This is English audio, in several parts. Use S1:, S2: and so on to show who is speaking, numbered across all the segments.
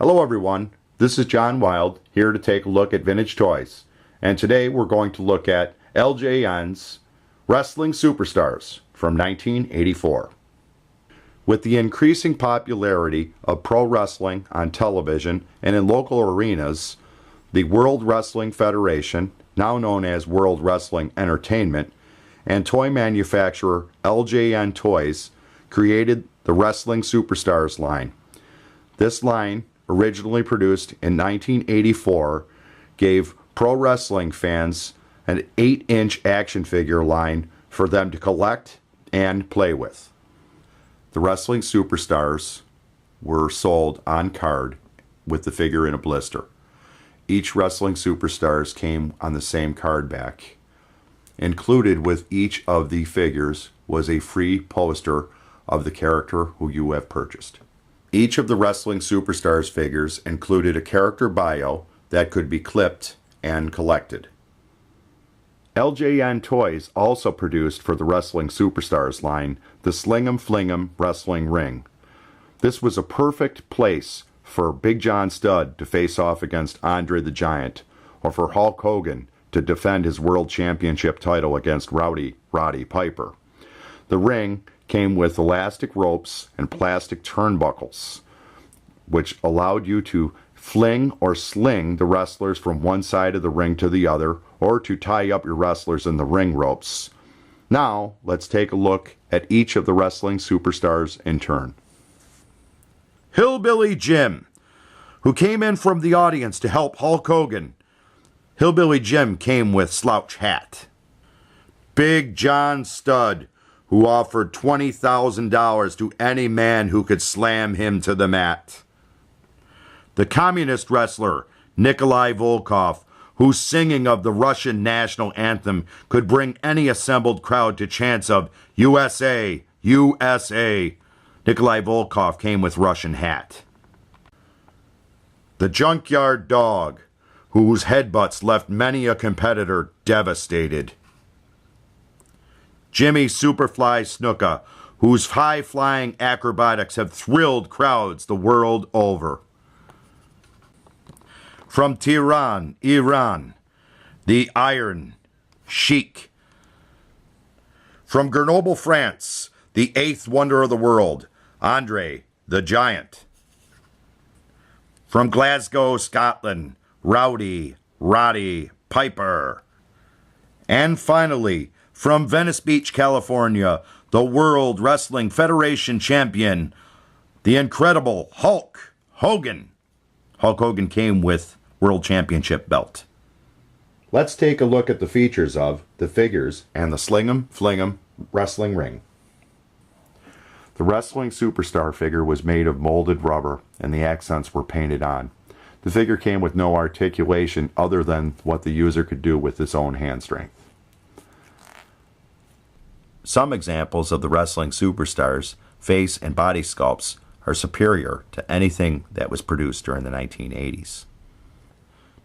S1: Hello everyone, this is John Wild here to take a look at vintage toys, and today we're going to look at LJN's Wrestling Superstars from 1984. With the increasing popularity of pro wrestling on television and in local arenas, the World Wrestling Federation, now known as World Wrestling Entertainment, and toy manufacturer LJN Toys created the Wrestling Superstars line. This line, originally produced in 1984, gave pro wrestling fans an 8-inch action figure line for them to collect and play with. The Wrestling Superstars were sold on card with the figure in a blister. Each Wrestling Superstars came on the same card back. Included with each of the figures was a free poster of the character who you have purchased. Each of the Wrestling Superstars figures included a character bio that could be clipped and collected. LJN Toys also produced for the Wrestling Superstars line the Sling Em Wrestling Ring. This was a perfect place for Big John Studd to face off against Andre the Giant, or for Hulk Hogan to defend his World Championship title against Roddy Piper. The ring came with elastic ropes and plastic turnbuckles, which allowed you to fling or sling the wrestlers from one side of the ring to the other, or to tie up your wrestlers in the ring ropes. Now, let's take a look at each of the Wrestling Superstars in turn. Hillbilly Jim, who came in from the audience to help Hulk Hogan. Hillbilly Jim came with slouch hat. Big John Studd, who offered $20,000 to any man who could slam him to the mat. The communist wrestler, Nikolai Volkov, whose singing of the Russian national anthem could bring any assembled crowd to chants of USA, USA. Nikolai Volkov came with Russian hat. The Junkyard Dog, whose headbutts left many a competitor devastated. Jimmy Superfly Snuka, whose high-flying acrobatics have thrilled crowds the world over. From Tehran, Iran, the Iron Sheik. From Grenoble, France, the eighth wonder of the world, Andre the Giant. From Glasgow, Scotland, Roddy Piper. And finally, from Venice Beach, California, the World Wrestling Federation champion, the incredible Hulk Hogan. Hulk Hogan came with World Championship belt. Let's take a look at the features of the figures and the Sling Em Wrestling Ring. The Wrestling Superstar figure was made of molded rubber and the accents were painted on. The figure came with no articulation other than what the user could do with his own hand strength. Some examples of the Wrestling Superstars face and body sculpts are superior to anything that was produced during the 1980s.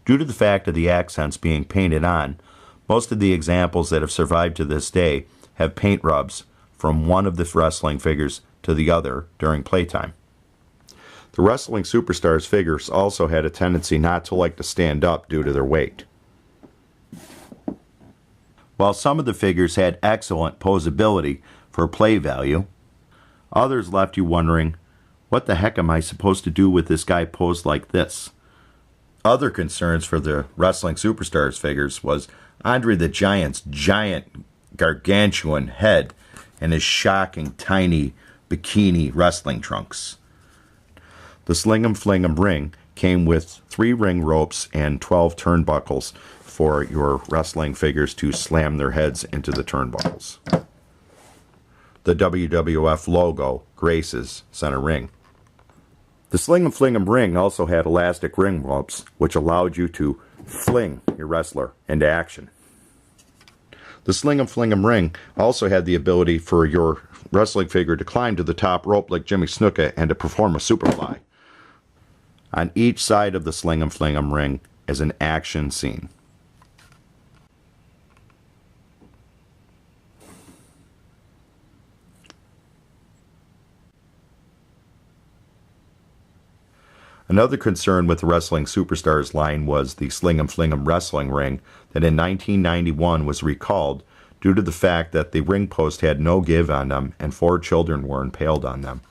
S1: Due to the fact of the accents being painted on, most of the examples that have survived to this day have paint rubs from one of the wrestling figures to the other during playtime. The Wrestling Superstars figures also had a tendency not to like to stand up due to their weight. While some of the figures had excellent posability for play value, others left you wondering, what the heck am I supposed to do with this guy posed like this? Other concerns for the Wrestling Superstars figures was Andre the Giant's giant, gargantuan head and his shocking, tiny bikini wrestling trunks. The Sling Em Ring came with 3 ring ropes and 12 turnbuckles for your wrestling figures to slam their heads into the turnbuckles. The WWF logo graces center ring. The Sling Em Ring also had elastic ring ropes, which allowed you to fling your wrestler into action. The Sling Em Ring also had the ability for your wrestling figure to climb to the top rope like Jimmy Snuka and to perform a superfly. On each side of the Sling Em Ring is an action scene. Another concern with the Wrestling Superstars line was the Sling Em Wrestling Ring that in 1991 was recalled due to the fact that the ring post had no give on them and 4 children were impaled on them.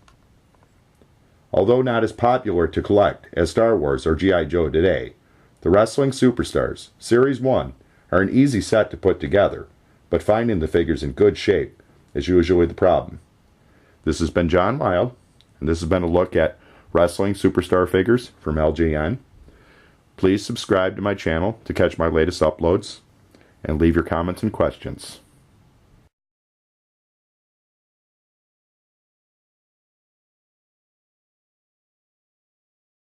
S1: Although not as popular to collect as Star Wars or G.I. Joe today, the Wrestling Superstars Series 1 are an easy set to put together, but finding the figures in good shape is usually the problem. This has been John Wild, and this has been a look at Wrestling Superstar figures from LJN. Please subscribe to my channel to catch my latest uploads, and leave your comments and questions.